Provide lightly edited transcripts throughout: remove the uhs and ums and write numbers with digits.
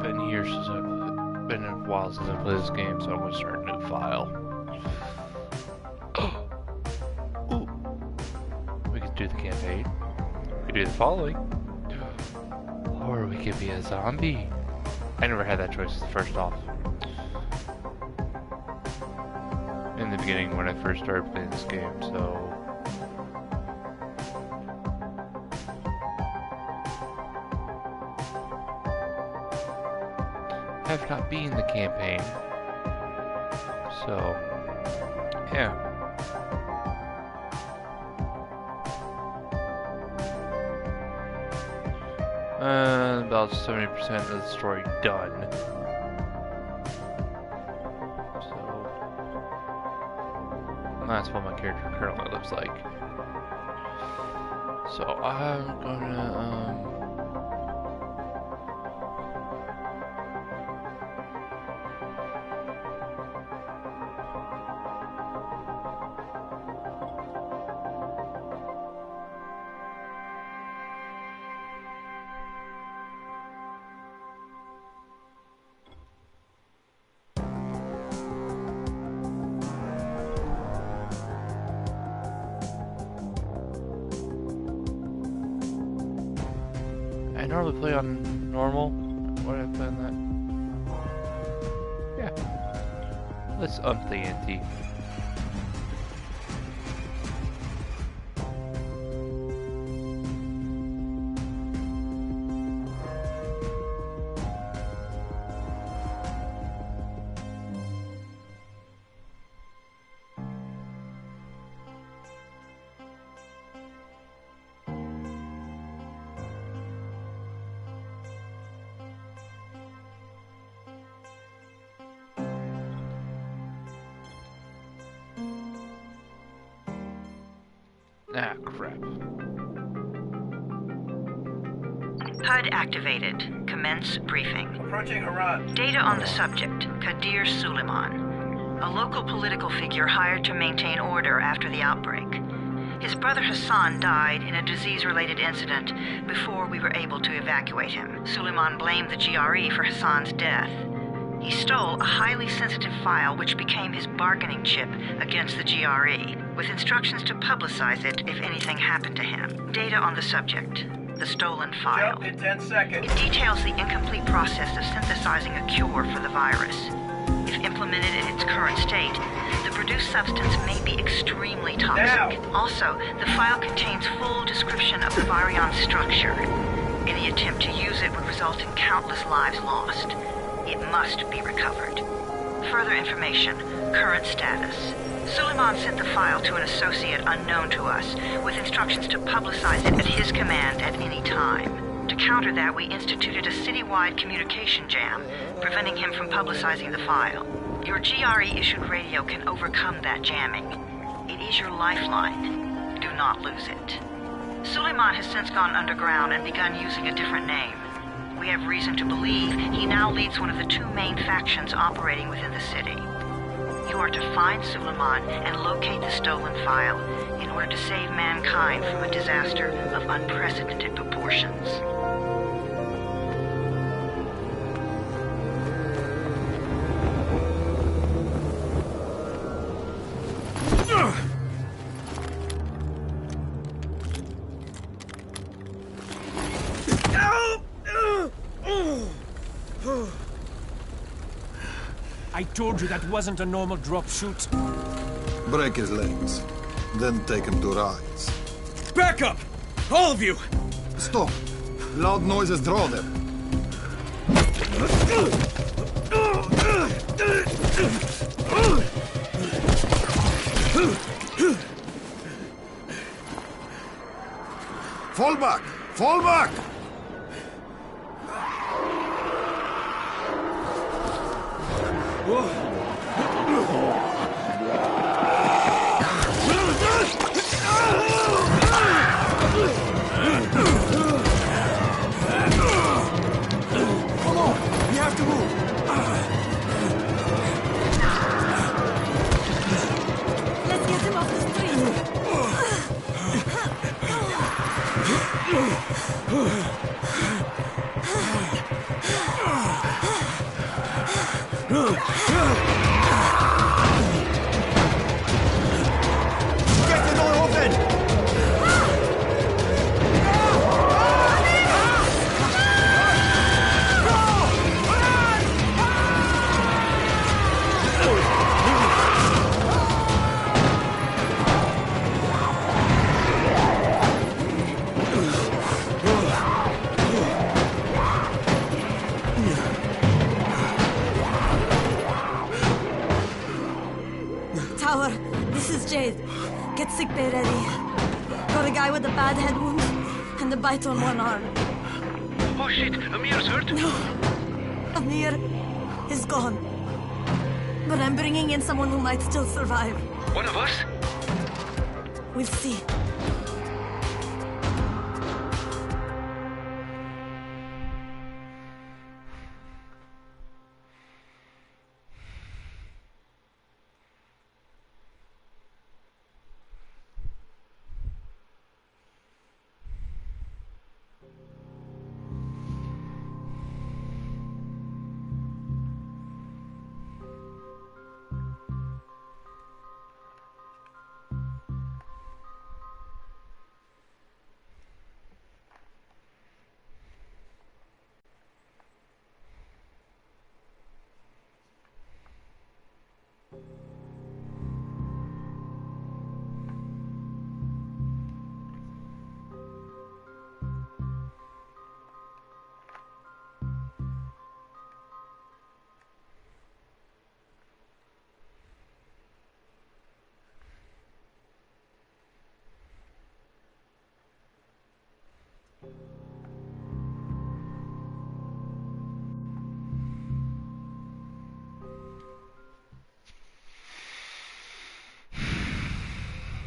been years since been a while since I played this game, so I'm gonna start a new file. Ooh. We can do the campaign. We can do the following. Or we could be a zombie. I never had that choice first off. In the beginning when I first started playing this game, so... I have not been the campaign. So... yeah. About 70% of the story done. So that's what my character currently looks like. So I'm gonna I normally play on normal. Why did I play on that? Yeah. Let's up the ante. Ah, crap. HUD activated. Commence briefing. Approaching Haran. Data on the subject, Kadir Suleiman, a local political figure hired to maintain order after the outbreak. His brother Hassan died in a disease-related incident before we were able to evacuate him. Suleiman blamed the GRE for Hassan's death. He stole a highly sensitive file which became his bargaining chip against the GRE, with instructions to publicize it if anything happened to him. Data on the subject, the stolen file. Jump in 10 seconds. It details the incomplete process of synthesizing a cure for the virus. If implemented in its current state, the produced substance may be extremely toxic. Now. Also, the file contains full description of the virion structure. Any attempt to use it would result in countless lives lost. It must be recovered. Further information, current status. Suleiman sent the file to an associate unknown to us, with instructions to publicize it at his command at any time. To counter that, we instituted a citywide communication jam, preventing him from publicizing the file. Your GRE-issued radio can overcome that jamming. It is your lifeline. Do not lose it. Suleiman has since gone underground and begun using a different name. We have reason to believe he now leads one of the two main factions operating within the city. You are to find Suleiman and locate the stolen file in order to save mankind from a disaster of unprecedented proportions. I told you that wasn't a normal drop shoot. Break his legs, then take him to rides. Back up! All of you! Stop! Loud noises draw them. Fall back! Fall back! Come on! We have to move! Let's get him off the street. Get the door open! Tower, this is Jade. Get sickbay ready. Got a guy with a bad head wound and a bite on one arm. Oh shit, Amir's hurt? No, Amir is gone. But I'm bringing in someone who might still survive. One of us? We'll see.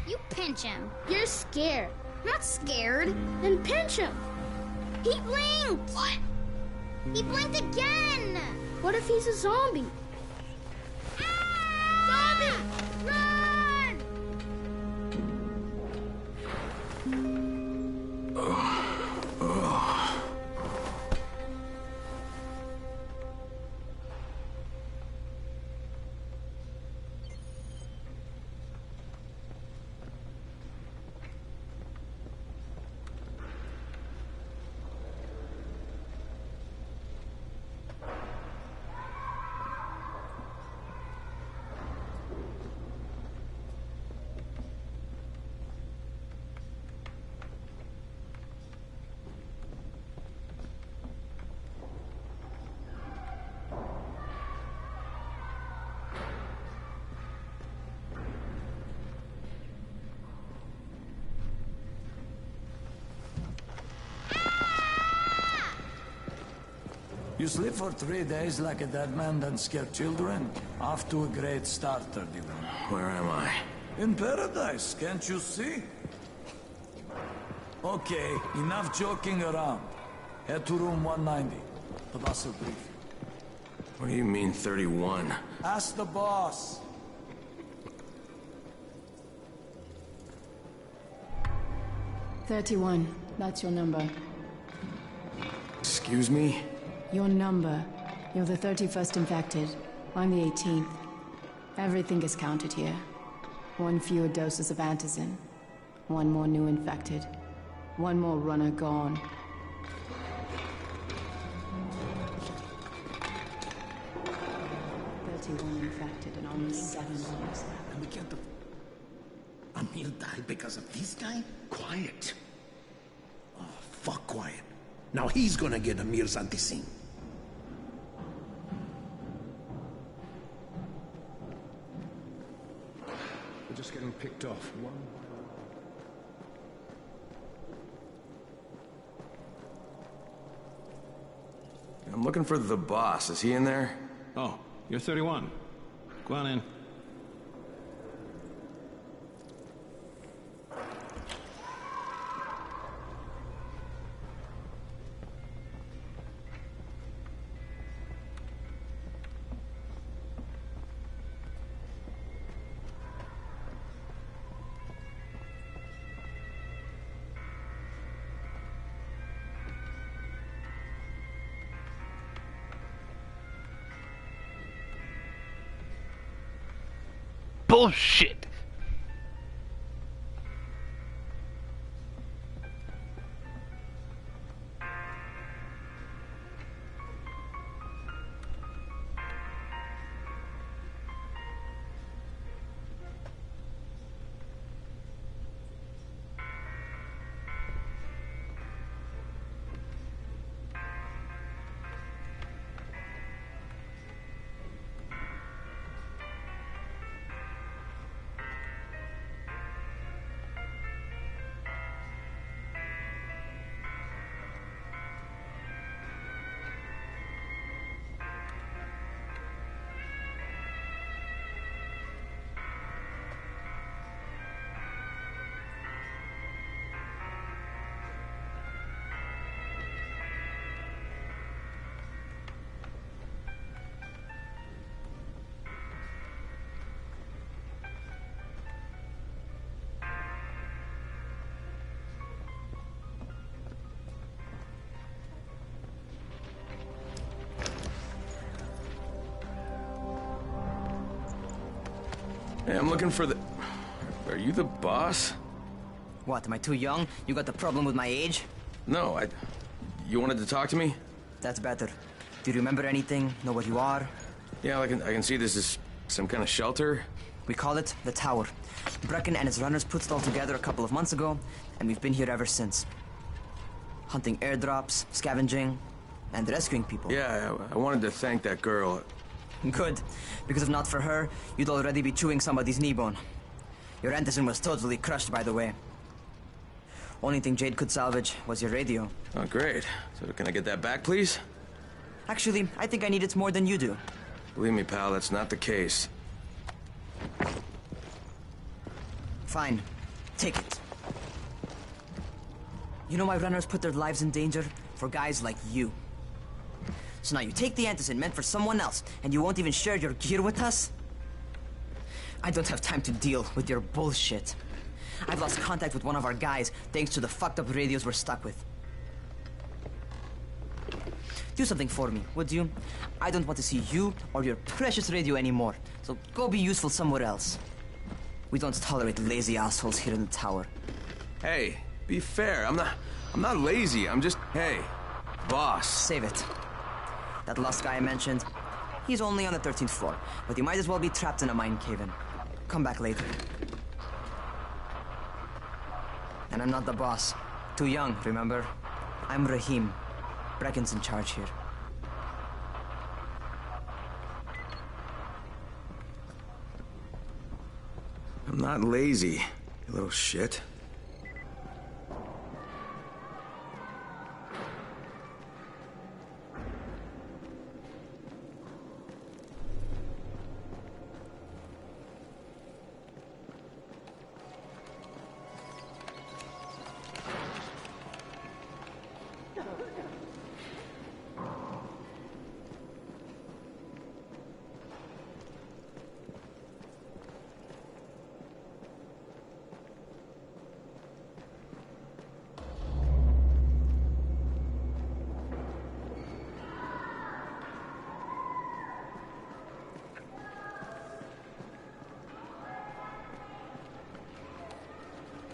You pinch him. You're scared. I'm not scared. Then pinch him. He blinked. What? He blinked again. What if he's a zombie? Zombie! Run! You sleep for 3 days like a dead man, then scare children? Off to a great start, 31. Where am I? In paradise, can't you see? Okay, enough joking around. Head to room 190. The boss will brief you. What do you mean, 31? Ask the boss. "31, that's your number. Excuse me? Your number. You're the 31st infected. I'm the 18th. Everything is counted here. 1 fewer doses of antizin. 1 more new infected. 1 more runner gone. Infected and only 7 lives left. And we can't... Amir died because of this guy? Quiet. Oh, fuck quiet. Now he's gonna get Amir's anti-scene. We're just getting picked off. One. I'm looking for the boss. Is he in there? Oh, you're 31. Go on in. bullshit. Hey, I'm looking for the... Are you the boss? What, am I too young? You got the problem with my age? No, You wanted to talk to me? That's better. Do you remember anything? Know what you are? Yeah, I can see this is some kind of shelter. We call it the Tower. Brecken and his runners put it all together a couple of months ago, and we've been here ever since. Hunting airdrops, scavenging, and rescuing people. Yeah, I wanted to thank that girl. Good, because if not for her, you'd already be chewing somebody's knee bone. Your Anderson was totally crushed, by the way. Only thing Jade could salvage was your radio. Oh, great. So can I get that back, please? Actually, I think I need it more than you do. Believe me, pal, that's not the case. Fine. Take it. You know my runners put their lives in danger for guys like you. So now you take the Anderson meant for someone else, and you won't even share your gear with us? I don't have time to deal with your bullshit. I've lost contact with one of our guys thanks to the fucked up radios we're stuck with. Do something for me, would you? I don't want to see you or your precious radio anymore, so go be useful somewhere else. We don't tolerate lazy assholes here in the tower. Hey, be fair. I'm not lazy. I'm just, hey, boss. Save it. That last guy I mentioned, he's only on the 13th floor, but he might as well be trapped in a mine cave-in. Come back later. And I'm not the boss. Too young, remember? I'm Rahim. Brecken's in charge here. I'm not lazy, you little shit.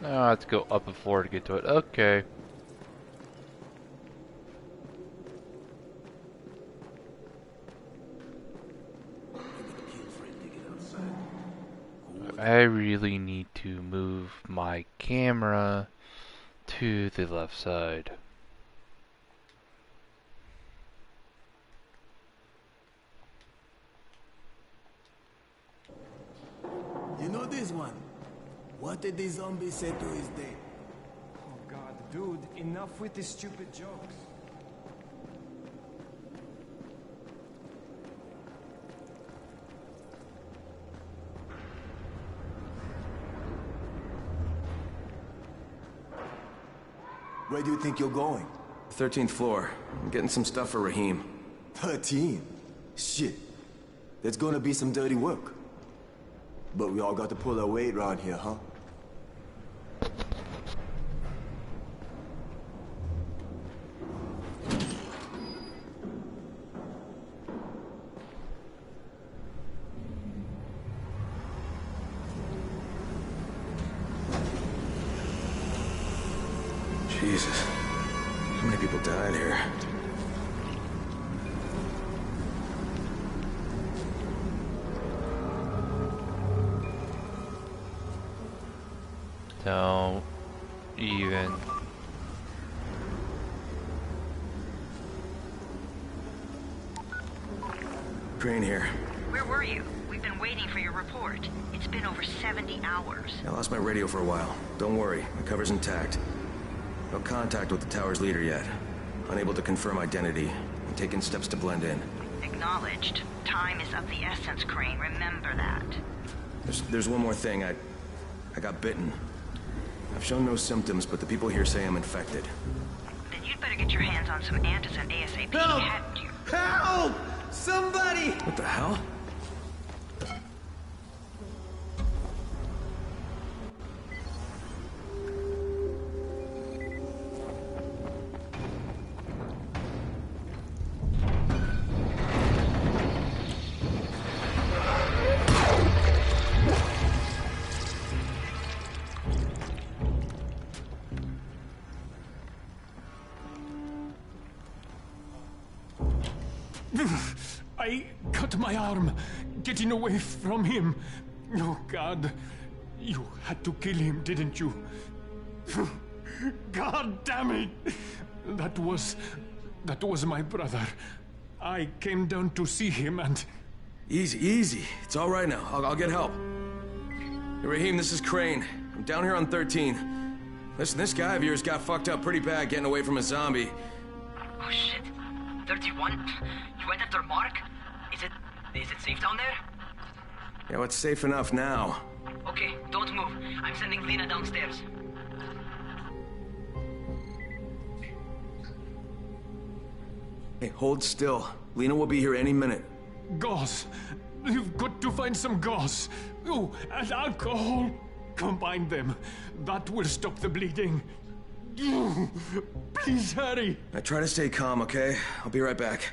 Oh, I have to go up a floor to get to it. Okay. I really need to move my camera to the left side. You know this one? What did the zombie say to his date? Oh god, dude, enough with these stupid jokes. Where do you think you're going? 13th floor. I'm getting some stuff for Rahim. 13? Shit. There's gonna be some dirty work. But we all got to pull our weight around here, huh? Jesus. How many people died here? Don't even. Crane here. Where were you? We've been waiting for your report. It's been over 70 hours. I lost my radio for a while. Don't worry, my cover's intact. No contact with the tower's leader yet. Unable to confirm identity. I'm taking steps to blend in. Acknowledged. Time is of the essence, Crane. Remember that. There's one more thing. I got bitten. I've shown no symptoms, but the people here say I'm infected. Then you'd better get your hands on some antizin ASAP. Help! Help! Somebody! What the hell? I cut my arm, getting away from him. Oh, God. You had to kill him, didn't you? God damn it! That was my brother. I came down to see him and... Easy, easy. It's all right now. I'll get help. Hey, Raheem, this is Crane. I'm down here on 13. Listen, this guy of yours got fucked up pretty bad getting away from a zombie. Oh, shit. 31? You went after Mark? Is it safe down there? Yeah, well, it's safe enough now. Okay, don't move. I'm sending Lena downstairs. Hey, hold still. Lena will be here any minute. Gauze. You've got to find some gauze. Oh, and alcohol. Combine them. That will stop the bleeding. Please hurry. I try to stay calm, okay? I'll be right back.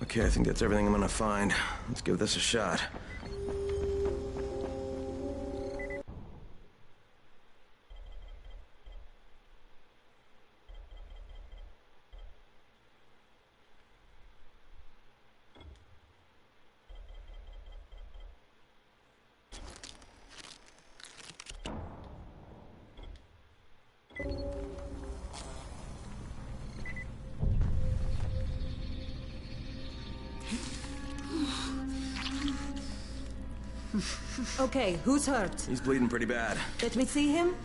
Okay, I think that's everything I'm gonna find. Let's give this a shot. Okay, who's hurt? He's bleeding pretty bad. Let me see him.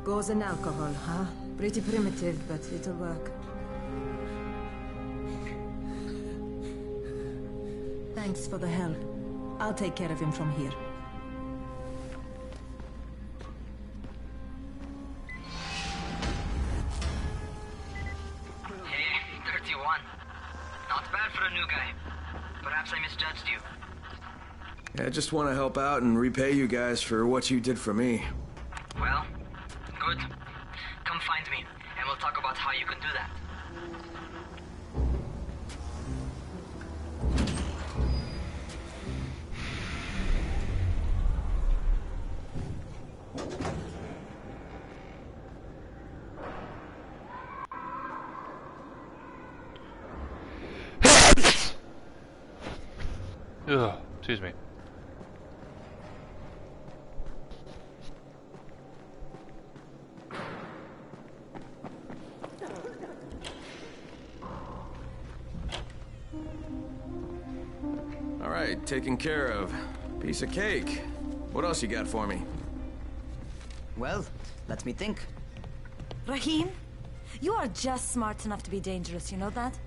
Gauze and alcohol, huh? Pretty primitive, but it'll work. Thanks for the help. I'll take care of him from here. Hey, 31. Not bad for a new guy. Perhaps I misjudged you. Yeah, I just want to help out and repay you guys for what you did for me. Well, good. Come find me, and we'll talk about how you can do that. Ugh, excuse me. All right, taken care of. Piece of cake. What else you got for me? Well, let me think. Rahim, you are just smart enough to be dangerous, you know that?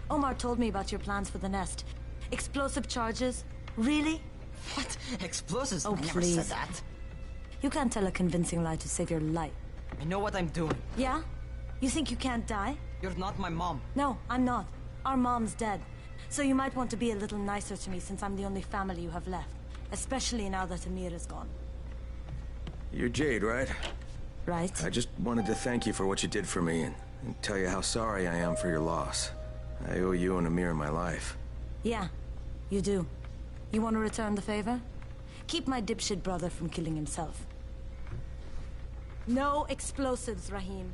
Omar told me about your plans for the nest. Explosive charges? Really? What? Explosives? Oh, I never please. said that. You can't tell a convincing lie to save your life. I know what I'm doing. Yeah? You think you can't die? You're not my mom. No, I'm not. Our mom's dead. So you might want to be a little nicer to me since I'm the only family you have left. Especially now that Amir is gone. You're Jade, right? Right. I just wanted to thank you for what you did for me and tell you how sorry I am for your loss. I owe you and Amir my life. Yeah, you do. You want to return the favor? Keep my dipshit brother from killing himself. No explosives, Rahim.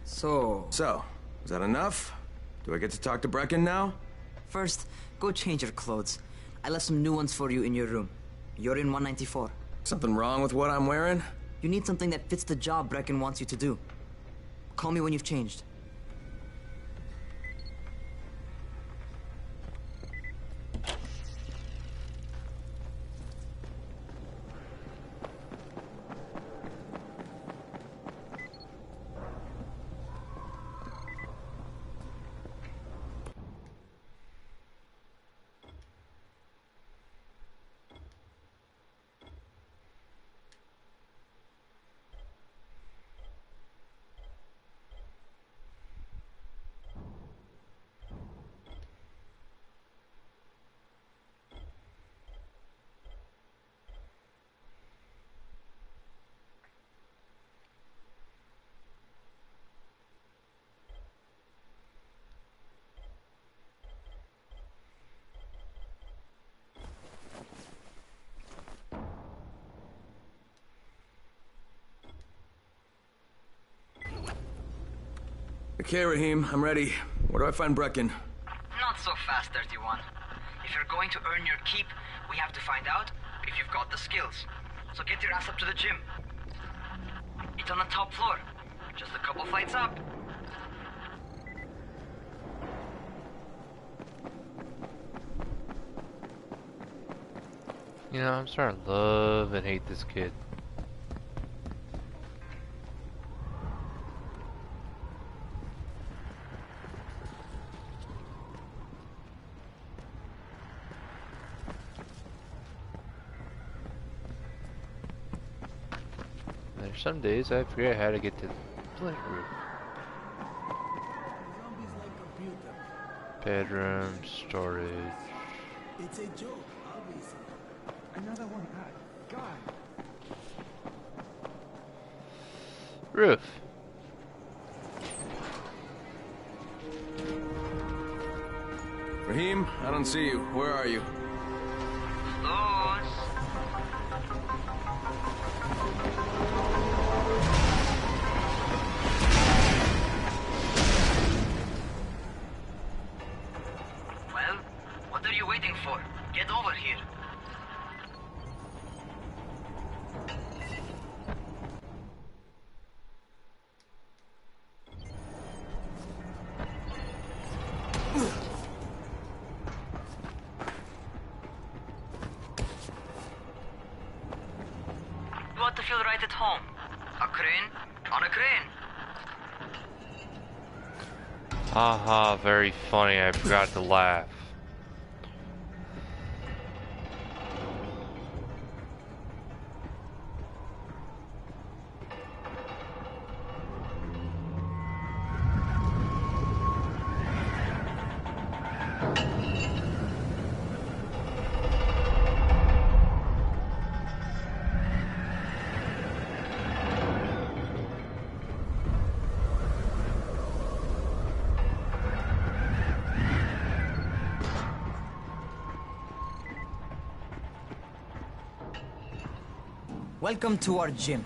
So, is that enough? Do I get to talk to Brecken now? First, go change your clothes. I left some new ones for you in your room. You're in 194. Something wrong with what I'm wearing? You need something that fits the job Brecken wants you to do. Call me when you've changed. Okay, Rahim, I'm ready. Where do I find Brecken? Not so fast, 31. If you're going to earn your keep, we have to find out if you've got the skills. So get your ass up to the gym. It's on the top floor. Just a couple flights up. You know, I'm starting to love and hate this kid. There's some days I forget how to get to the bloody roof. Bedroom, storage. It's a joke, obviously. Another one. God. Roof. Rahim, I don't see you. Where are you? Well, what are you waiting for? Get over here. You ought to feel right at home. A crane on a crane. Haha, very funny. I forgot to laugh. Welcome to our gym.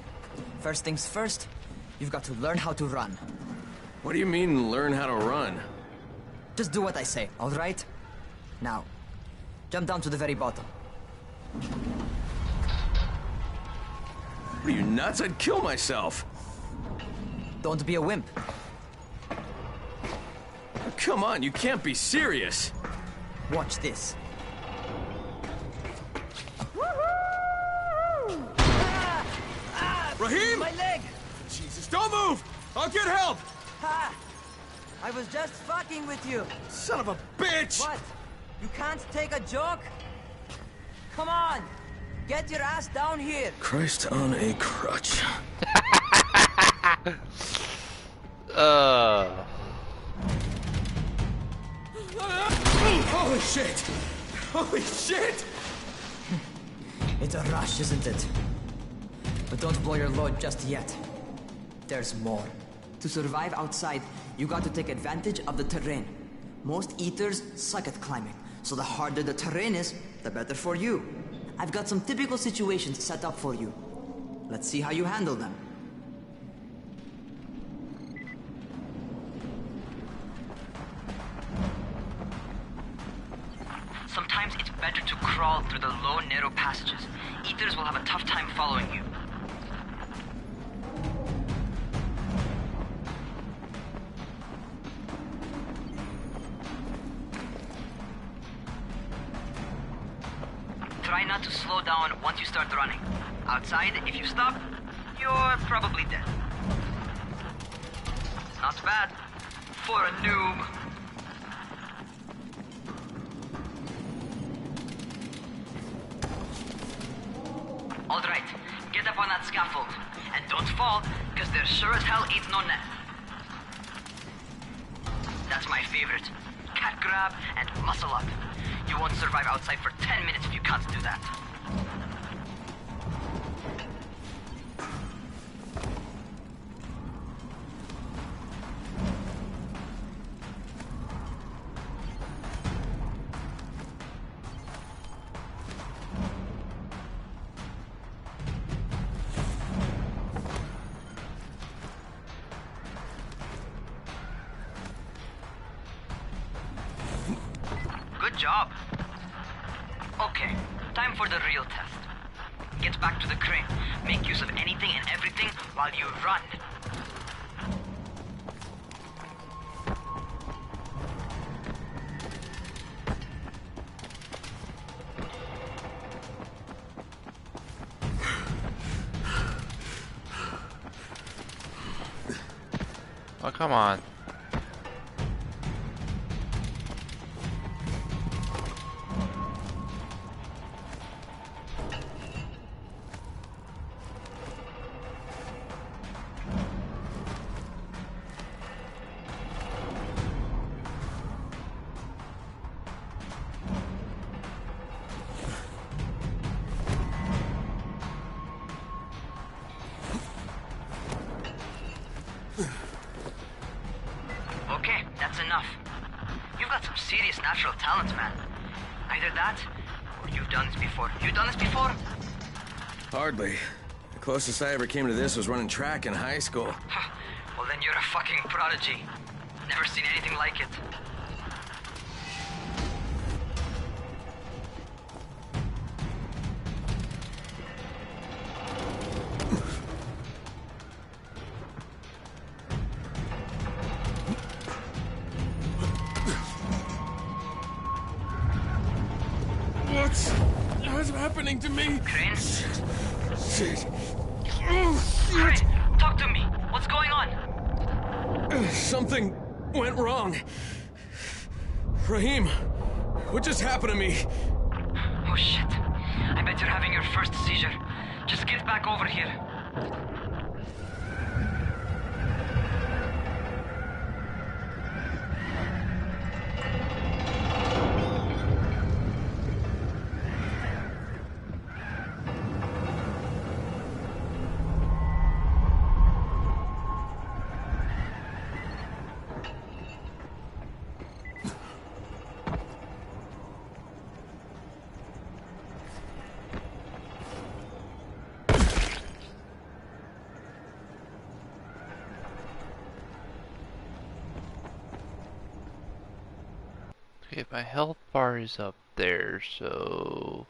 First things first, you've got to learn how to run. What do you mean, learn how to run? Just do what I say, all right? Now, jump down to the very bottom. What are you, nuts? I'd kill myself. Don't be a wimp. Come on, you can't be serious. Watch this. Raheem! My leg! Jesus, don't move! I'll get help! Ha! I was just fucking with you. Son of a bitch! What? You can't take a joke? Come on! Get your ass down here! Christ on a crutch. Holy shit! Holy shit! It's a rush, isn't it? But don't blow your load just yet. There's more. To survive outside, you got to take advantage of the terrain. Most eaters suck at climbing, so the harder the terrain is, the better for you. I've got some typical situations set up for you. Let's see how you handle them. Sometimes it's better to crawl through the low, narrow passages. Eaters will have a tough time following you. Try not to slow down once you start running. Outside, if you stop, you're probably dead. Not bad for a noob. All right, get up on that scaffold. And don't fall, because there sure as hell ain't no net. That's my favorite. Cat grab and muscle up. You won't survive outside for 10 minutes if you can't do that. Good job. Okay, time for the real test. Get back to the crane. Make use of anything and everything while you run. Oh, come on. Okay, that's enough. You've got some serious natural talent, man. Either that, or you've done this before. You done this before? Hardly. The closest I ever came to this was running track in high school. Well, then you're a fucking prodigy. Never seen anything like it. What's happening to me? Crane? Shit. Crane, talk to me. What's going on? Something went wrong. Raheem, what just happened to me? Oh shit. I bet you're having your first seizure. Just get back over here. Okay, my health bar is up there, so...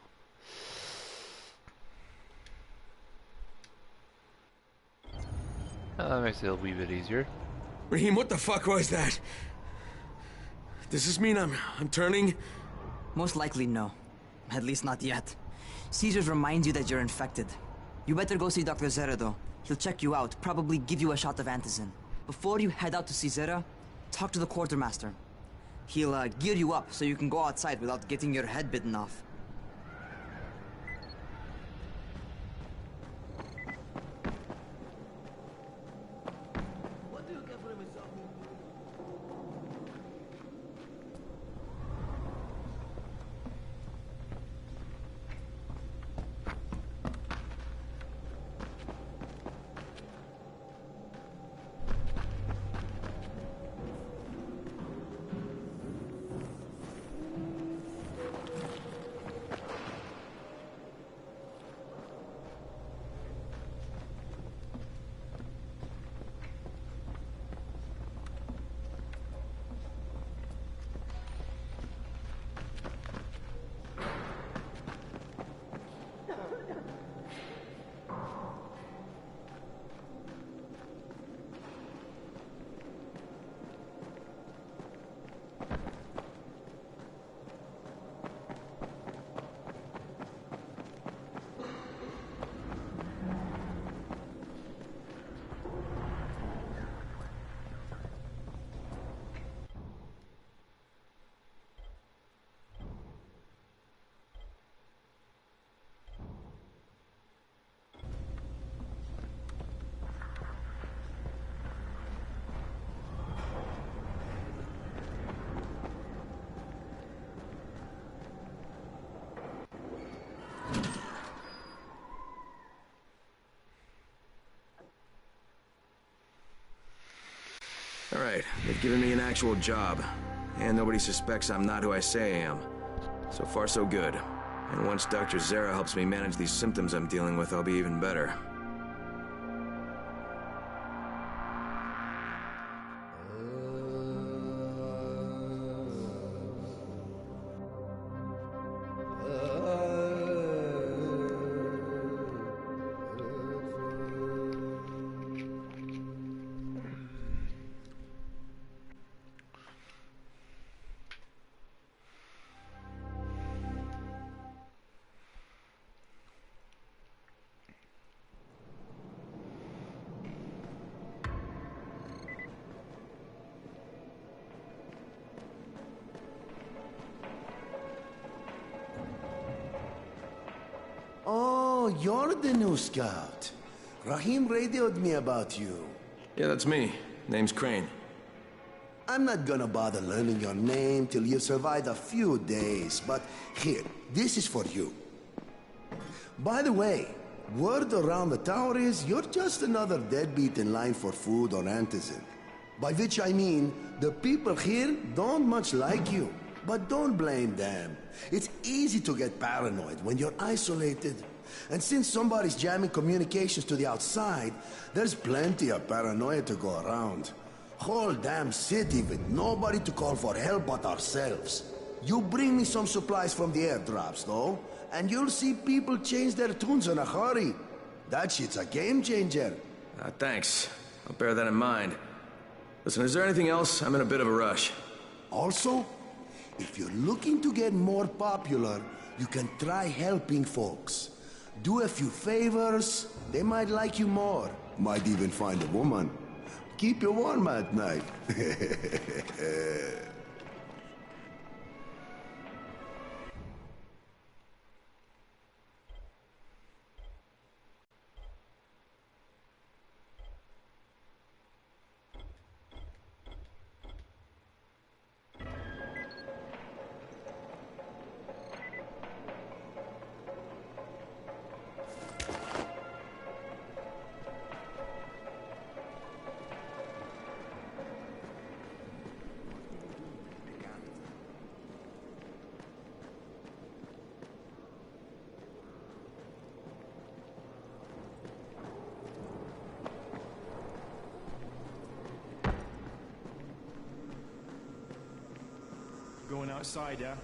that makes it a wee bit easier. Raheem, what the fuck was that? Does this mean I'm turning? Most likely no. At least not yet. Caesars reminds you that you're infected. You better go see Dr. Zera though. He'll check you out, probably give you a shot of antizin. Before you head out to see Zera, talk to the quartermaster. He'll gear you up so you can go outside without getting your head bitten off. All right, they've given me an actual job. And nobody suspects I'm not who I say I am. So far, so good. And once Dr. Zera helps me manage these symptoms I'm dealing with, I'll be even better. Oh, you're the new scout. Raheem radioed me about you. Yeah, that's me. Name's Crane. I'm not gonna bother learning your name till you've survived a few days, but here, this is for you. By the way, word around the tower is you're just another deadbeat in line for food or antizin. By which I mean, the people here don't much like you. But don't blame them. It's easy to get paranoid when you're isolated. And since somebody's jamming communications to the outside, there's plenty of paranoia to go around. Whole damn city with nobody to call for help but ourselves. You bring me some supplies from the airdrops, though, and you'll see people change their tunes in a hurry. That shit's a game changer. Thanks. I'll bear that in mind. Listen, is there anything else? I'm in a bit of a rush. Also, if you're looking to get more popular, you can try helping folks. Do a few favors, they might like you more. Might even find a woman. Keep you warm at night. outside, yeah?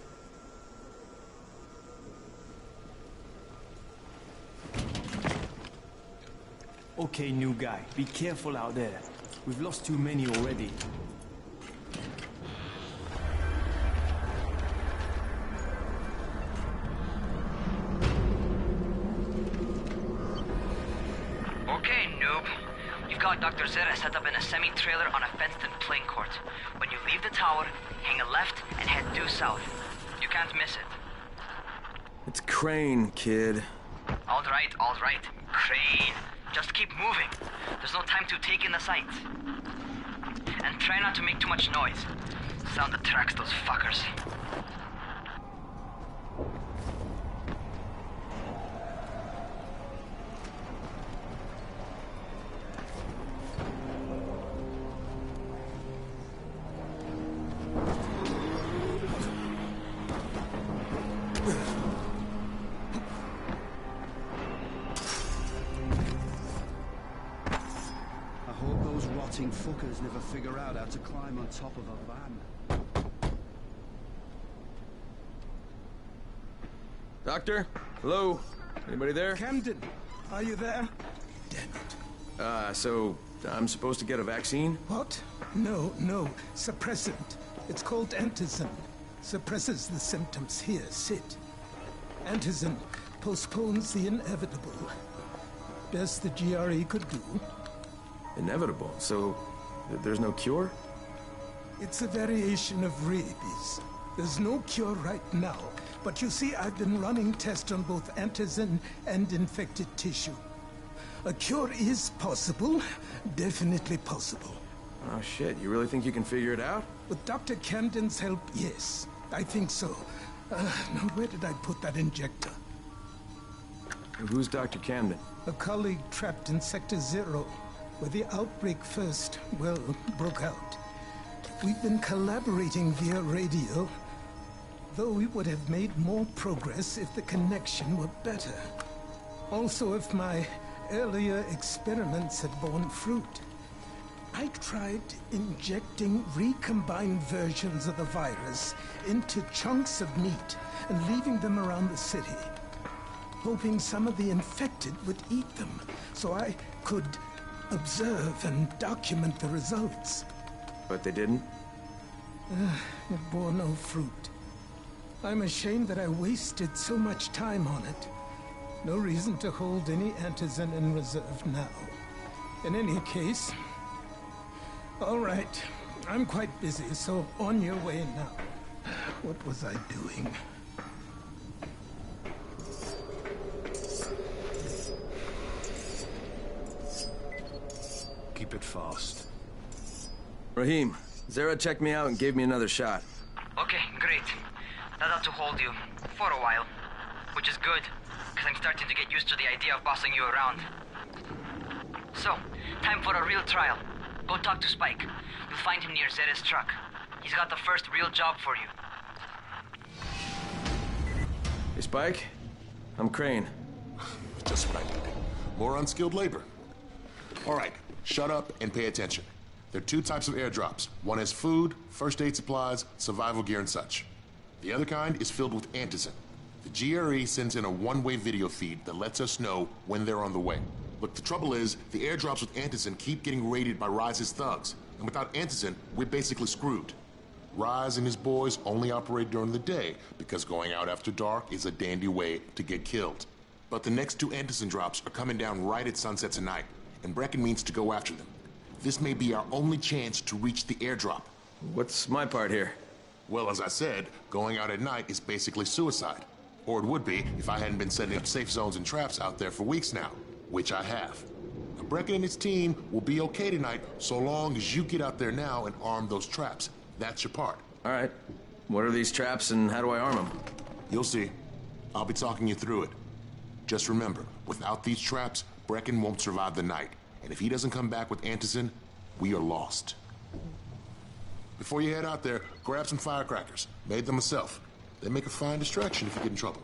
Okay, new guy. Be careful out there. We've lost too many already. Okay, noob. You've got Dr. Zera set up in a semi-trailer on a fenced-in playing court. When you leave the tower, hang a left and head due south. You can't miss it. It's Crane, kid. All right. Crane. Just keep moving. There's no time to take in the sights. And try not to make too much noise. Sound attracts those fuckers. Fuckers never figure out how to climb on top of a van. Doctor? Hello? Anybody there? Camden, are you there? So I'm supposed to get a vaccine? What? No. Suppressant. It's called antizin. Suppresses the symptoms. Here, sit. Antizin postpones the inevitable. Best the GRE could do. Inevitable? So there's no cure? It's a variation of rabies. There's no cure right now. But you see, I've been running tests on both antizin and infected tissue. A cure is possible. Definitely possible. Oh shit, you really think you can figure it out? With Dr. Camden's help, yes. I think so. Now, where did I put that injector? Who's Dr. Camden? A colleague trapped in Sector 0, where the outbreak first, well, broke out. We've been collaborating via radio, though we would have made more progress if the connection were better. Also, if my earlier experiments had borne fruit. I tried injecting recombined versions of the virus into chunks of meat and leaving them around the city, hoping some of the infected would eat them, so I could observe and document the results. But they didn't? It bore no fruit. I'm ashamed that I wasted so much time on it. No reason to hold any antizin in reserve now. In any case... All right, I'm quite busy, so on your way now. What was I doing? Keep it fast. Rahim, Zara checked me out and gave me another shot. Okay, great. That ought to hold you. For a while. Which is good, because I'm starting to get used to the idea of bossing you around. So, time for a real trial. Go talk to Spike. You'll find him near Zera's truck. He's got the first real job for you. Hey, Spike? I'm Crane. Just what I need. More unskilled labor. All right, shut up and pay attention. There are two types of airdrops. One is food, first aid supplies, survival gear, and such. The other kind is filled with antizin. The GRE sends in a one-way video feed that lets us know when they're on the way. Look, the trouble is, the airdrops with antizin keep getting raided by Rise's thugs. And without antizin, we're basically screwed. Rise and his boys only operate during the day because going out after dark is a dandy way to get killed. But the next two antizin drops are coming down right at sunset tonight, and Brecken means to go after them. This may be our only chance to reach the airdrop. What's my part here? Well, as I said, going out at night is basically suicide. Or it would be if I hadn't been setting up safe zones and traps out there for weeks now. Which I have. Now, Brecken and his team will be okay tonight so long as you get out there now and arm those traps. That's your part. All right. What are these traps and how do I arm them? You'll see. I'll be talking you through it. Just remember, without these traps, Brecken won't survive the night. And if he doesn't come back with antizin, we are lost. Before you head out there, grab some firecrackers. Made them myself. They make a fine distraction if you get in trouble.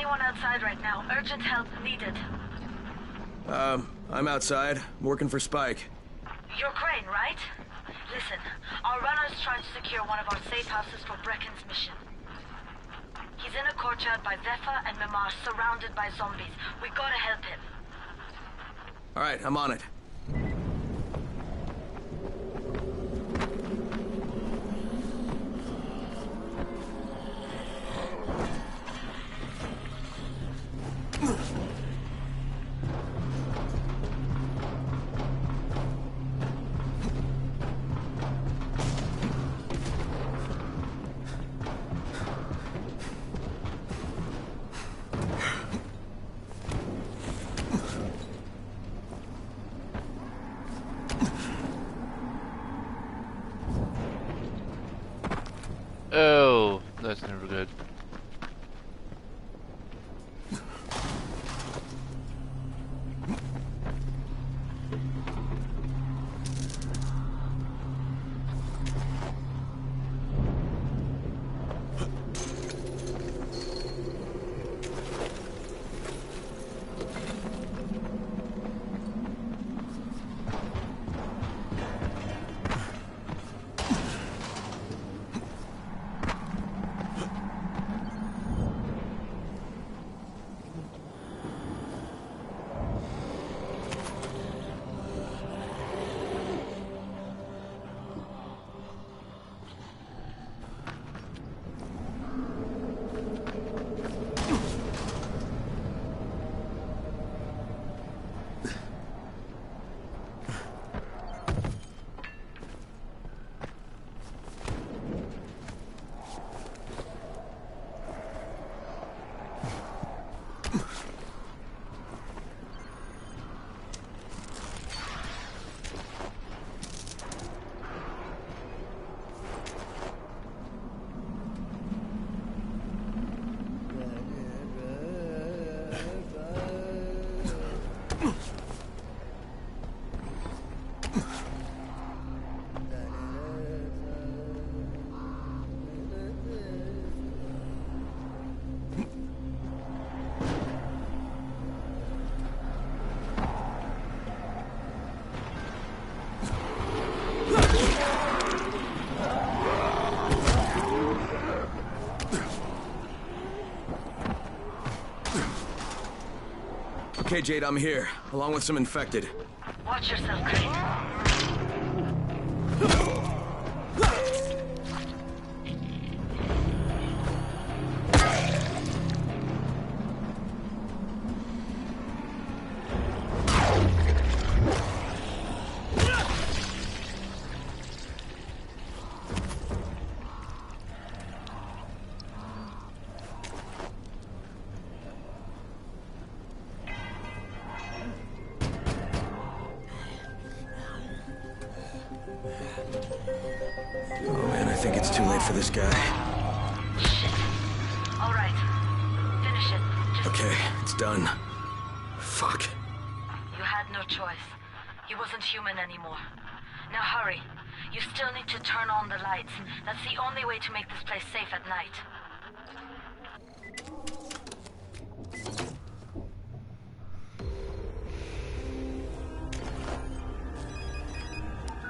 anyone outside right now? Urgent help needed. I'm outside. I'm working for Spike. You're Crane, right? Listen, our runners tried to secure one of our safe houses for Brecken's mission. He's in a courtyard by Vefa and Mimar, surrounded by zombies. We gotta help him. All right, I'm on it. Oh, that's never good. Okay, Jade, I'm here, along with some infected. Watch yourself, Crane. Oh man, I think it's too late for this guy. All right. Finish it. Okay, it's done. Fuck. You had no choice. He wasn't human anymore. Now hurry. You still need to turn on the lights. That's the only way to make this place safe at night.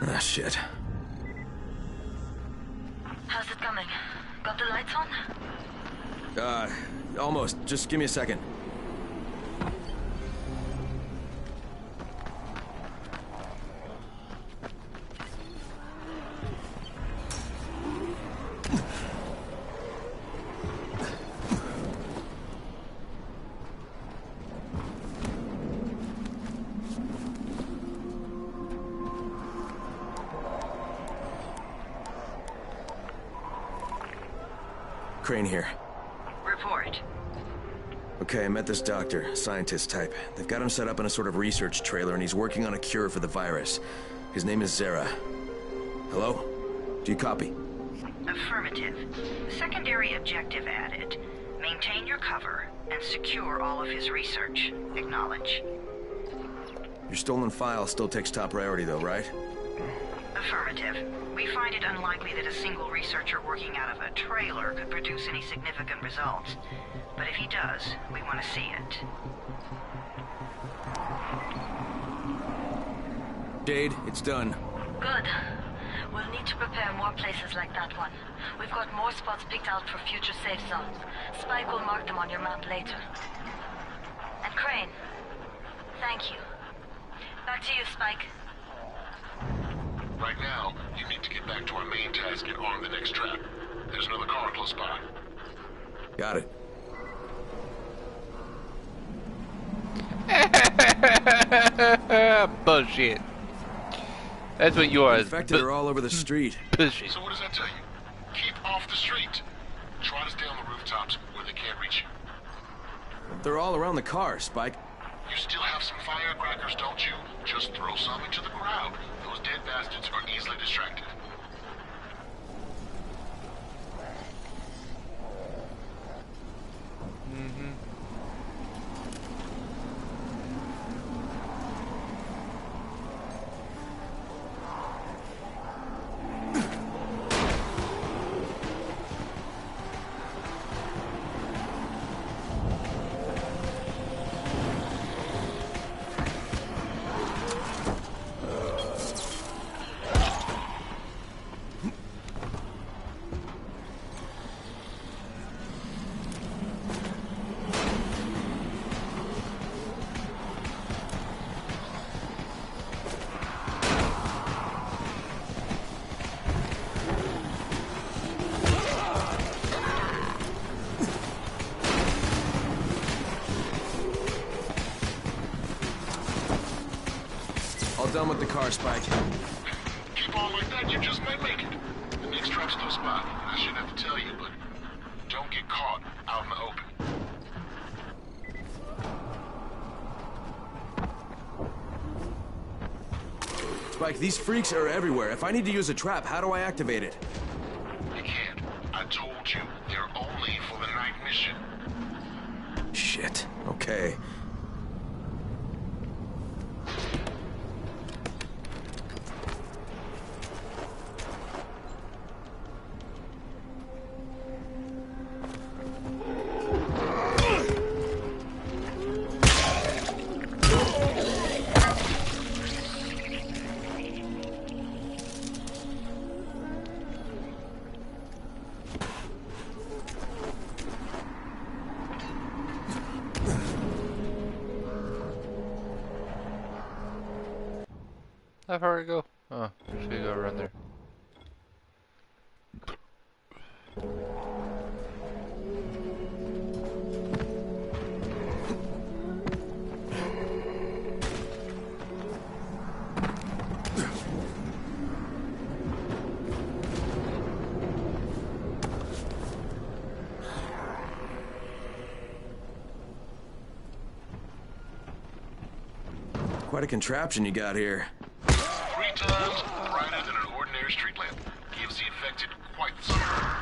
Ah, shit. How's it coming? Got the lights on? Almost. Just give me a second. Crane here. Report. Okay, I met this doctor, scientist type. They've got him set up in a sort of research trailer, and he's working on a cure for the virus. His name is Zera. Hello? Do you copy? Affirmative. Secondary objective added. Maintain your cover and secure all of his research. Acknowledge. Your stolen file still takes top priority, though, right? Affirmative. We find it unlikely that a single researcher working out of a trailer could produce any significant results. But if he does, we want to see it. Jade, it's done. Good. We'll need to prepare more places like that one. We've got more spots picked out for future safe zones. Spike will mark them on your map later. And Crane, thank you. Back to you, Spike. Right now, you need to get back to our main task and arm the next trap. There's another car close by. Got it. Bullshit. That's what you are. Infected are all over the street. Bullshit. So what does that tell you? Keep off the street. Try to stay on the rooftops where they can't reach you. They're all around the car, Spike. You still have some firecrackers, don't you? Just throw some into the crowd. Those dead bastards are easily distracted. Done with the car, Spike. Keep on like that, you just might make it. The next trap's close by. I shouldn't have to tell you, but don't get caught out in the open. Spike, these freaks are everywhere. If I need to use a trap, how do I activate it? You can't. I told you, they're only for the night mission. Shit. Okay. How far to go? Oh, just gonna go around there. Quite a contraption you got here. 3 times brighter than an ordinary street lamp. Gives the infected quite the sunburn.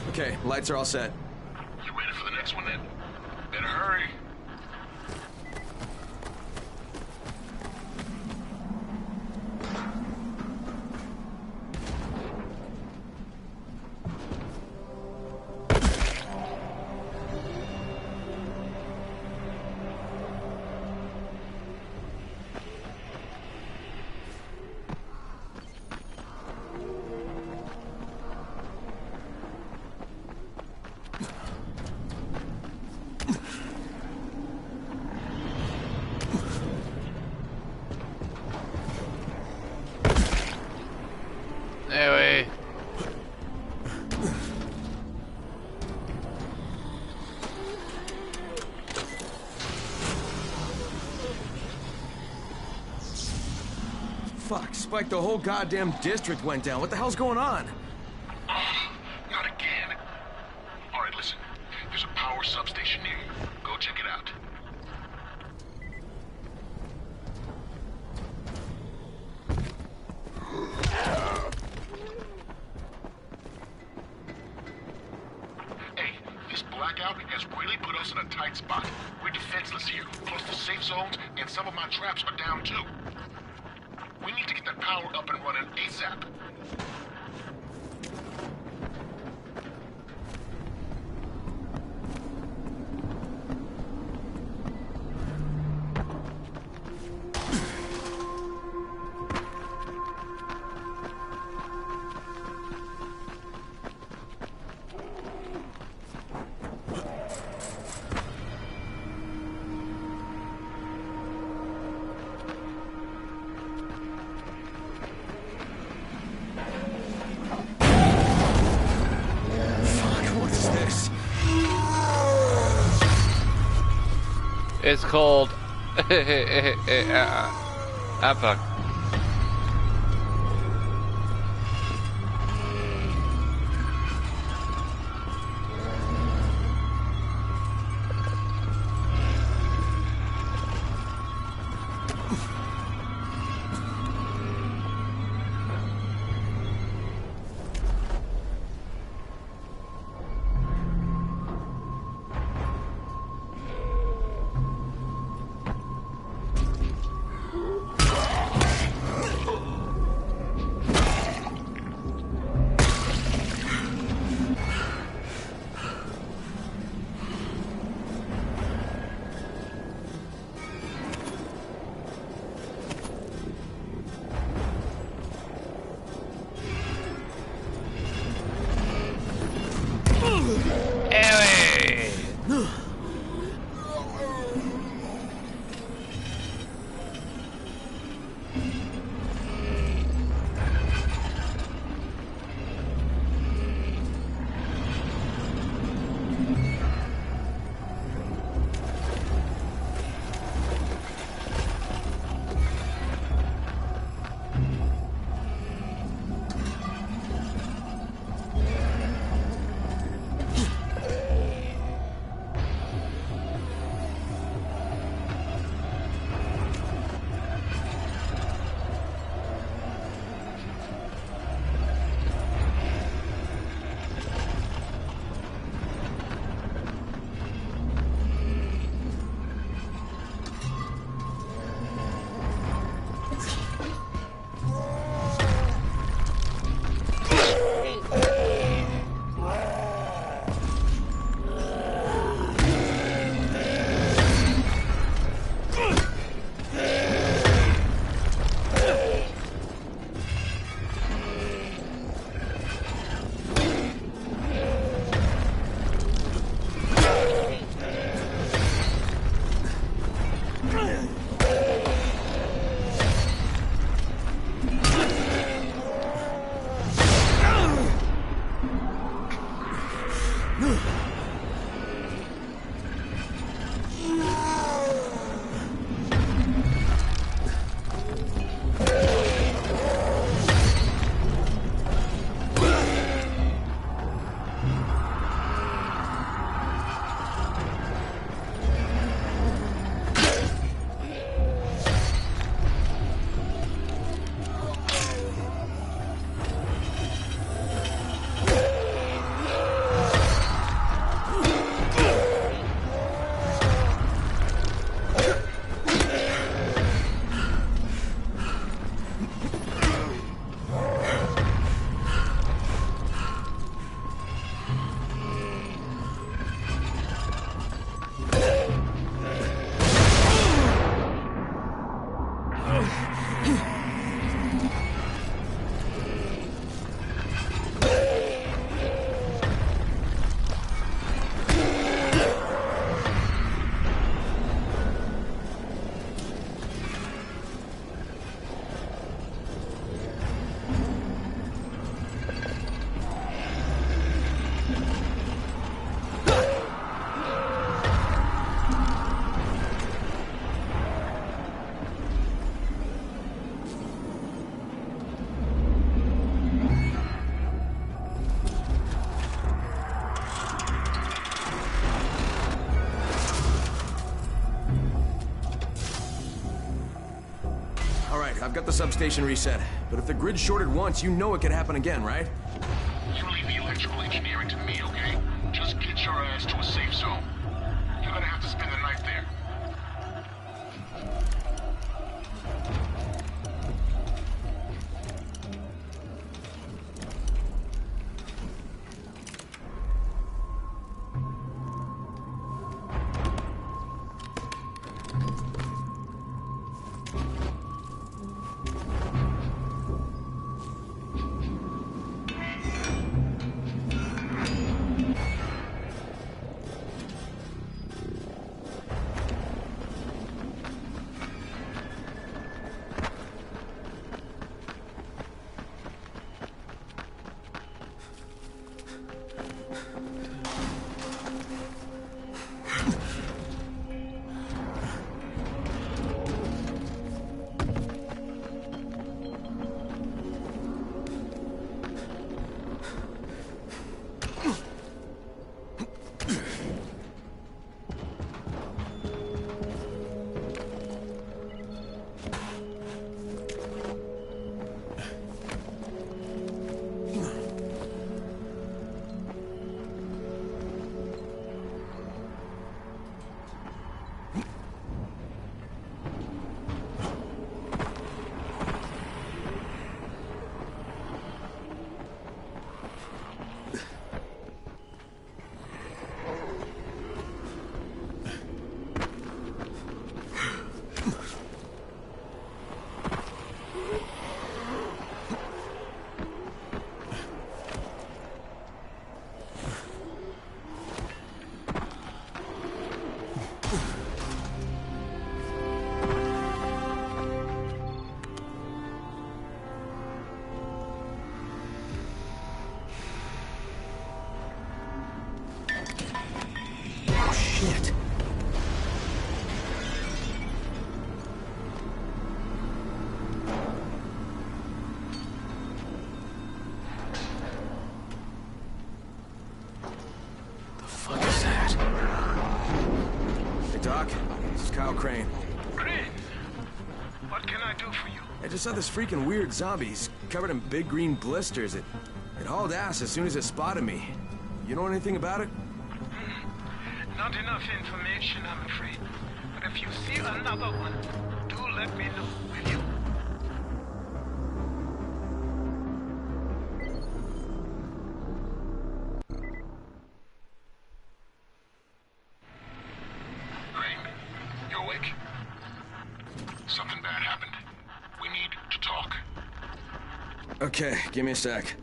Okay, lights are all set. You ready for the next one then? Better hurry. Anyway. Fuck, Spike, the whole goddamn district went down. What the hell's going on? Not again. All right, listen. There's a power substation near you. Go check it out. Hey, this blackout has really put us in a tight spot. We're defenseless here. Plus the safe zones and some of my traps are down too. We need to get that power up and running ASAP. It's called. Fuck. I've got the substation reset, but if the grid's shorted once, you know it could happen again, right? You leave the electrical engineering to me, okay? Just get your ass to a safe zone. You're gonna have to spend the night there. Crane. Crane? What can I do for you? I just saw this freaking weird zombie. He's covered in big green blisters. It hauled ass as soon as it spotted me. You know anything about it? Not enough information, I'm afraid. But if you see another one, do let me know, will you? Something bad happened. We need to talk. Okay, give me a sec.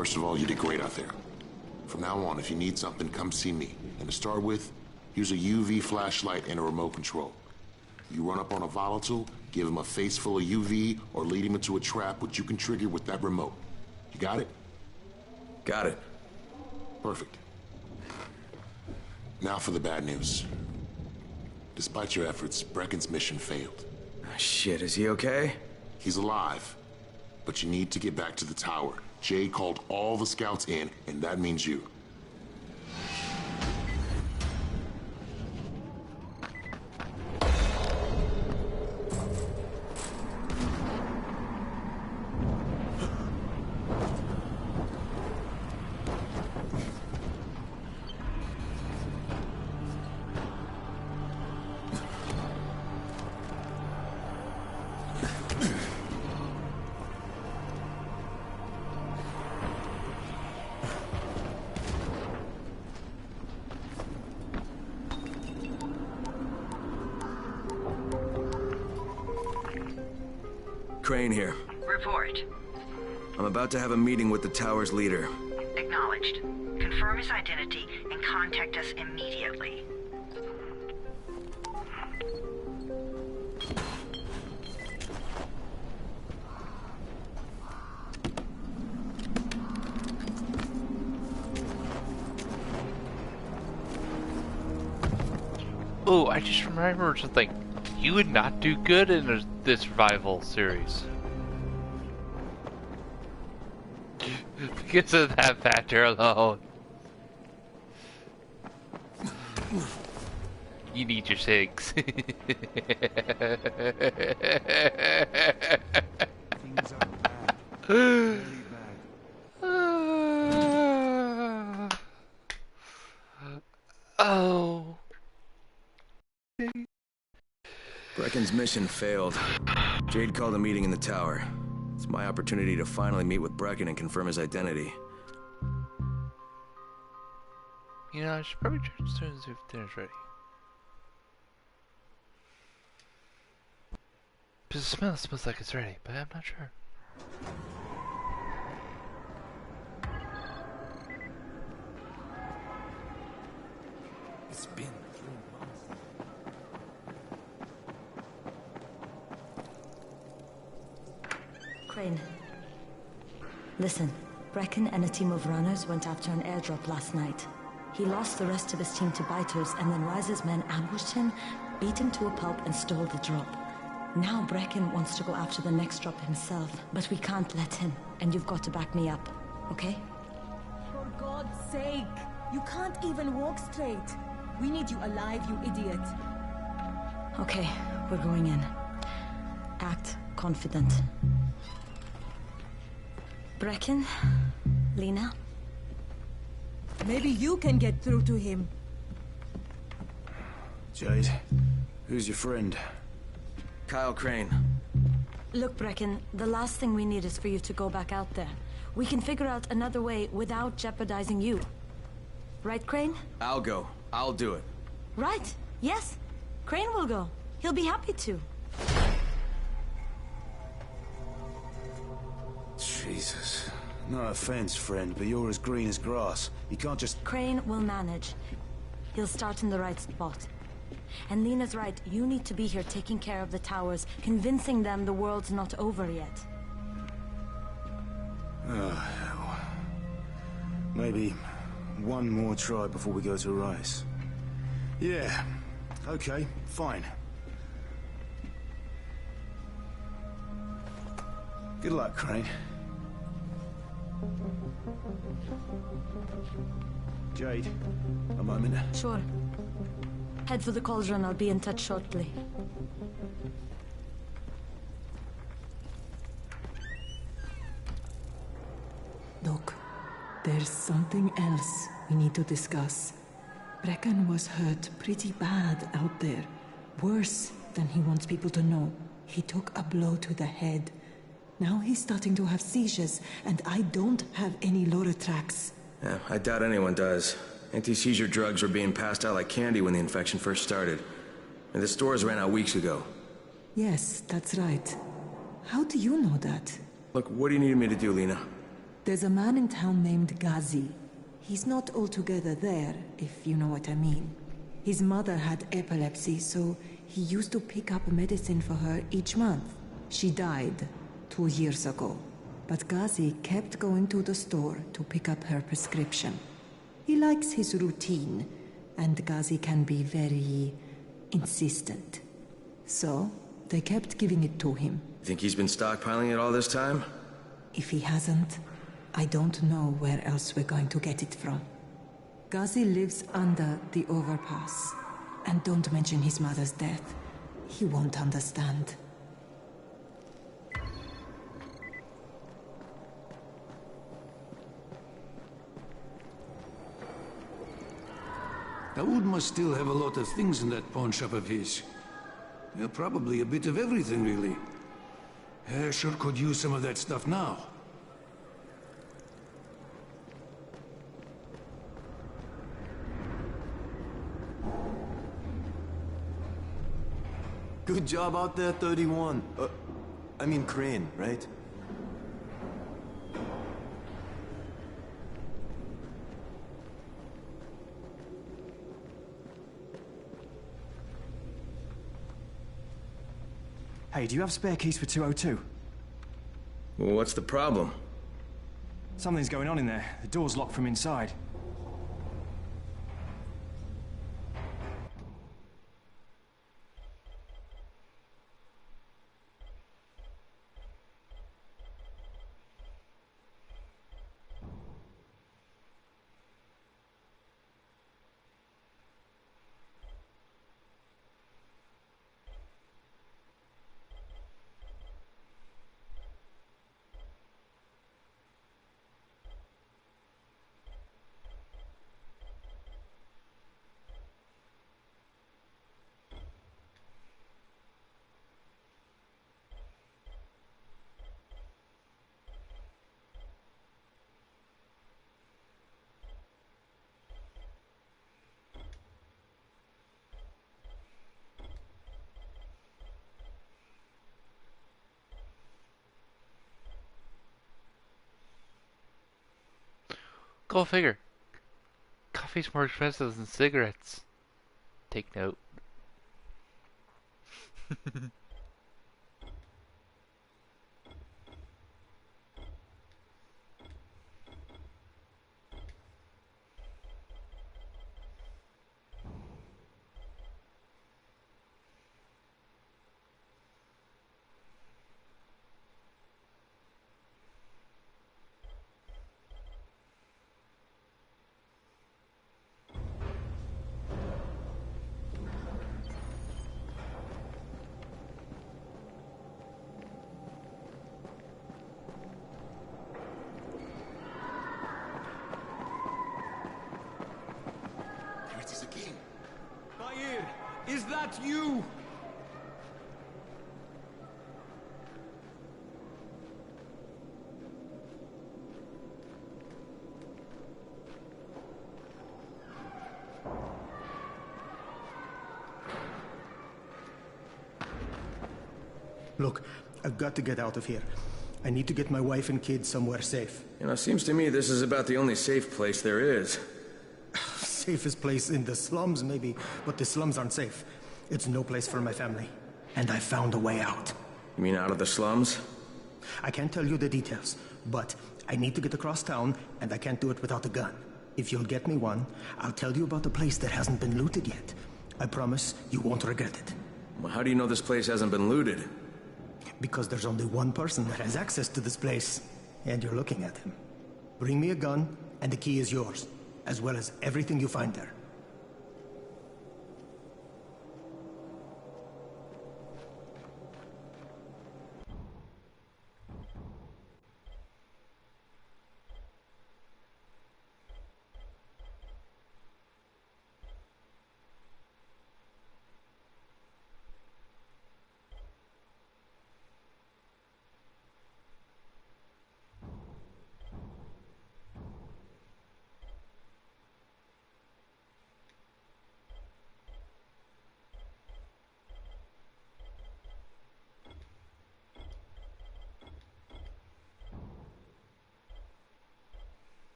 First of all, you did great out there. From now on, if you need something, come see me. And to start with, use a UV flashlight and a remote control. You run up on a volatile, give him a face full of UV, or lead him into a trap which you can trigger with that remote. You got it? Got it. Perfect. Now for the bad news. Despite your efforts, Brecken's mission failed. Shit, is he okay? He's alive. But you need to get back to the tower. Jade called all the scouts in, and that means you. Crane here. Report. I'm about to have a meeting with the tower's leader. Acknowledged. Confirm his identity and contact us immediately. Oh, I just remembered something. You would not do good in this survival series. Because of that factor alone. You need your SIGs. Things are bad. Really bad. Oh. Brecken's mission failed. Jade called a meeting in the tower. It's my opportunity to finally meet with Brecken and confirm his identity. You know, I should probably try as soon as if dinner's ready. Because the smells like it's ready, but I'm not sure. It's been 3 months. Crane. Listen, Brecken and a team of runners went after an airdrop last night. He lost the rest of his team to biters, and then Rise's men ambushed him, beat him to a pulp, and stole the drop. Now Brecken wants to go after the next drop himself, but we can't let him, and you've got to back me up, okay? For God's sake! You can't even walk straight. We need you alive, you idiot. Okay, we're going in. Act confident. Brecken? Lena? Maybe you can get through to him. Jade, who's your friend? Kyle Crane. Look, Brecken, the last thing we need is for you to go back out there. We can figure out another way without jeopardizing you. Right, Crane? I'll go. I'll do it. Right. Yes. Crane will go. He'll be happy to. Jesus. No offense, friend, but you're as green as grass. You can't just... Crane will manage. He'll start in the right spot. And Lena's right, you need to be here taking care of the towers, convincing them the world's not over yet. Oh, hell. Maybe one more try before we go to Rice. Yeah, okay, fine. Good luck, Crane. Jade, a moment. Sure. Head for the cauldron, I'll be in touch shortly. Look, there's something else we need to discuss. Brecken was hurt pretty bad out there. Worse than he wants people to know. He took a blow to the head. Now he's starting to have seizures, and I don't have any Loratrax. Yeah, I doubt anyone does. Anti-seizure drugs were being passed out like candy when the infection first started. And the stores ran out weeks ago. Yes, that's right. How do you know that? Look, what do you need me to do, Lena? There's a man in town named Ghazi. He's not altogether there, if you know what I mean. His mother had epilepsy, so he used to pick up medicine for her each month. She died 2 years ago, but Ghazi kept going to the store to pick up her prescription. He likes his routine, and Ghazi can be very insistent. So, they kept giving it to him. Think he's been stockpiling it all this time? If he hasn't, I don't know where else we're going to get it from. Ghazi lives under the overpass. And don't mention his mother's death. He won't understand. Daoud must still have a lot of things in that pawn shop of his. Yeah, probably a bit of everything, really. Sure could use some of that stuff now. Good job out there, 31. I mean Crane, right? Hey, do you have spare keys for 202? Well, what's the problem? Something's going on in there. The door's locked from inside. Go figure. Coffee's more expensive than cigarettes. Take note. Is that you? Look, I've got to get out of here. I need to get my wife and kids somewhere safe. You know, seems to me this is about the only safe place there is. Safest place in the slums, maybe, but the slums aren't safe. It's no place for my family. And I found a way out. You mean out of the slums? I can't tell you the details, but I need to get across town, and I can't do it without a gun. If you'll get me one, I'll tell you about a place that hasn't been looted yet. I promise you won't regret it. Well, how do you know this place hasn't been looted? Because there's only one person that has access to this place, and you're looking at him. Bring me a gun, and the key is yours, as well as everything you find there.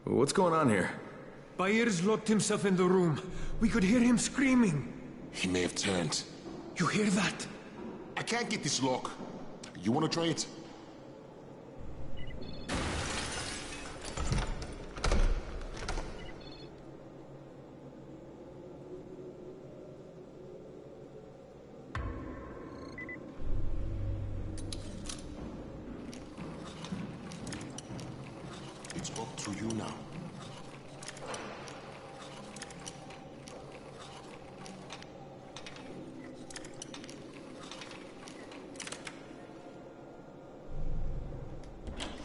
What's going on here? Bayer's locked himself in the room. We could hear him screaming. He may have turned. You hear that? I can't get this lock. You want to try it? It's up to you now.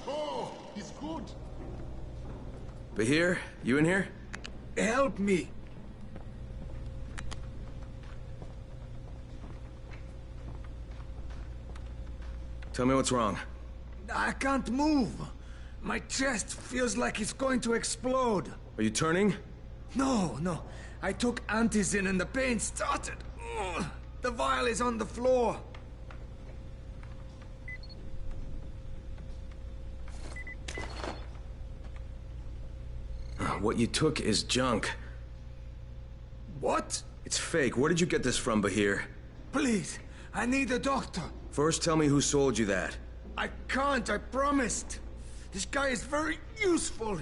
Oh, he's good. Bahir, you in here? Help me! Tell me what's wrong. I can't move. My chest feels like it's going to explode. Are you turning? No. I took antizin and the pain started. Ugh. The vial is on the floor. What you took is junk. What? It's fake. Where did you get this from, Bahir? Please, I need a doctor. First, tell me who sold you that. I can't, I promised. This guy is very useful.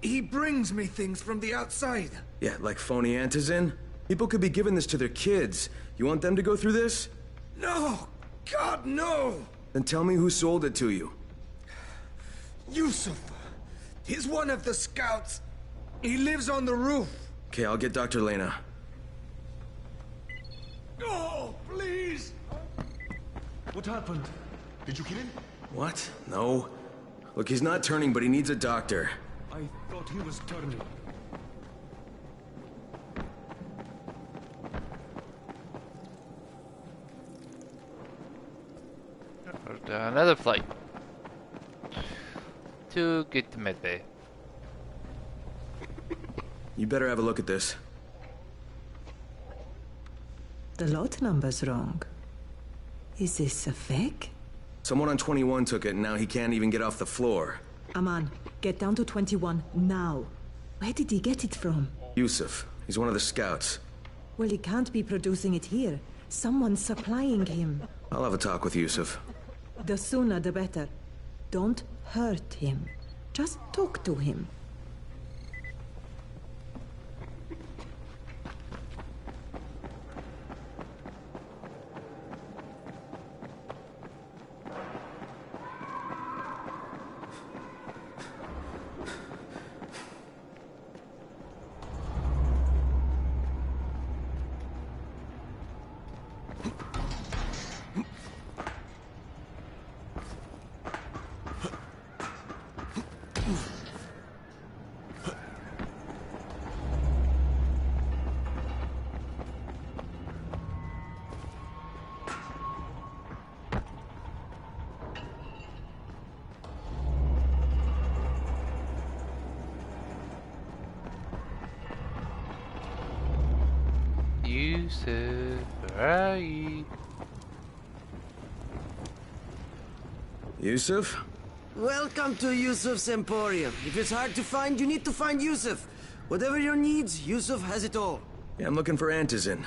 He brings me things from the outside. Yeah, like phony antizin? People could be giving this to their kids. You want them to go through this? No! God, no! Then tell me who sold it to you. Yusuf. He's one of the scouts. He lives on the roof. Okay, I'll get Dr. Lena. Oh, please! What happened? Did you kill him? What? No. Look, he's not turning, but he needs a doctor. I thought he was turning. Another flight to get to medbay. You better have a look at this. The lot number's wrong. Is this a fake? Someone on 21 took it, and now he can't even get off the floor. Aman, get down to 21 now. Where did he get it from? Yusuf. He's one of the scouts. Well, he can't be producing it here. Someone's supplying him. I'll have a talk with Yusuf. The sooner the better. Don't hurt him. Just talk to him. Yusuf, where are you? Yusuf? Welcome to Yusuf's Emporium. If it's hard to find, you need to find Yusuf. Whatever your needs, Yusuf has it all. Yeah, I'm looking for antizin.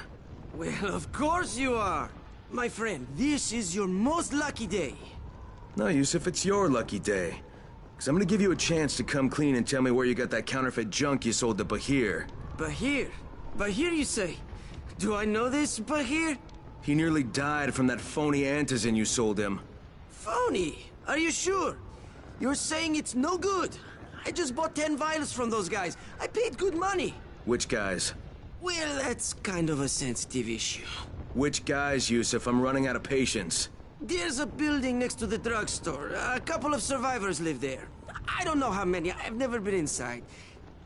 Well, of course you are. My friend, this is your most lucky day. No, Yusuf, it's your lucky day. Because I'm gonna give you a chance to come clean and tell me where you got that counterfeit junk you sold to Bahir. Bahir? Bahir, you say? Do I know this Bahir? He nearly died from that phony antizin you sold him. Phony? Are you sure? You're saying it's no good? I just bought 10 vials from those guys. I paid good money. Which guys? Well, that's kind of a sensitive issue. Which guys, Yusuf? I'm running out of patience. There's a building next to the drugstore. A couple of survivors live there. I don't know how many. I've never been inside.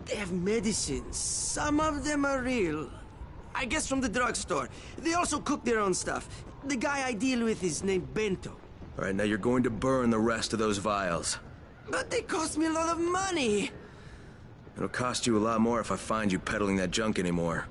They have medicines. Some of them are real. I guess from the drugstore. They also cook their own stuff. The guy I deal with is named Bento. All right, now you're going to burn the rest of those vials. But they cost me a lot of money. It'll cost you a lot more if I find you peddling that junk anymore.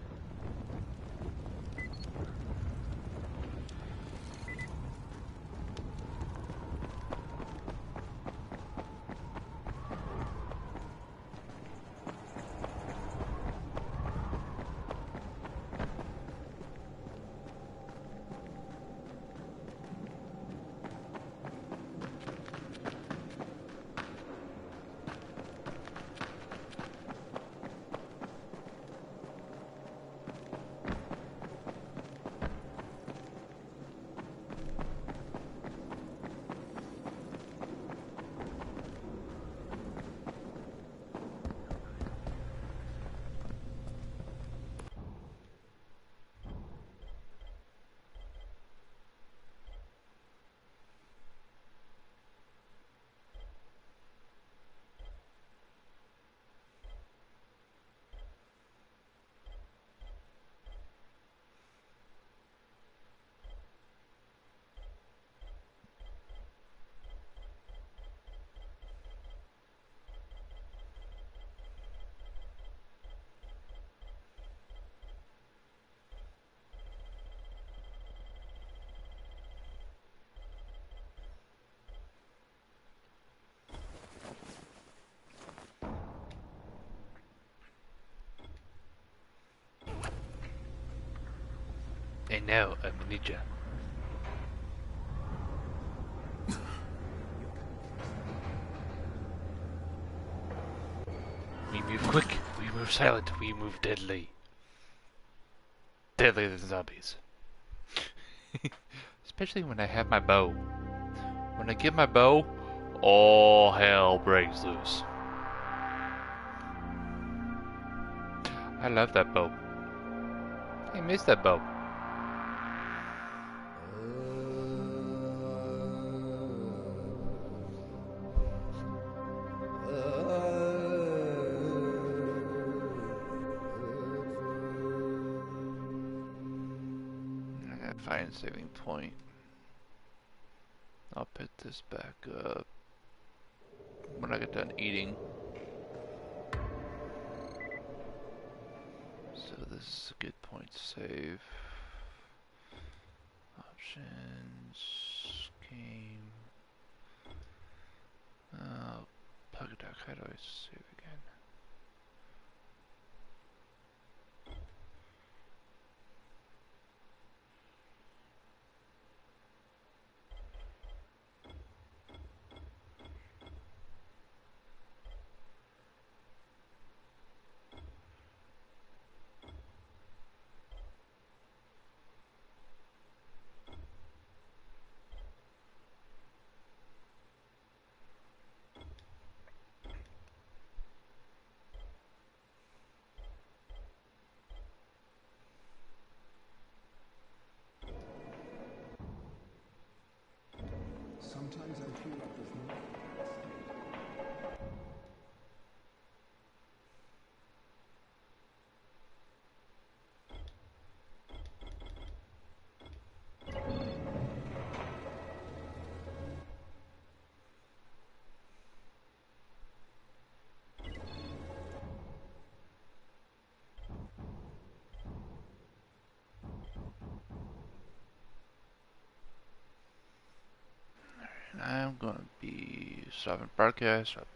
know, I'm a ninja. We move quick, we move silent, we move deadly. Deadlier than zombies. Especially when I have my bow. When I get my bow, all hell breaks loose. I love that bow. I miss that bow. I gotta find a saving point. I'll put this back up when I get done eating. So this is a good point to save. Options, game. Pugduck, how do I save again? Sometimes I feel like there's no... I'm gonna be stopping broadcast. I'll be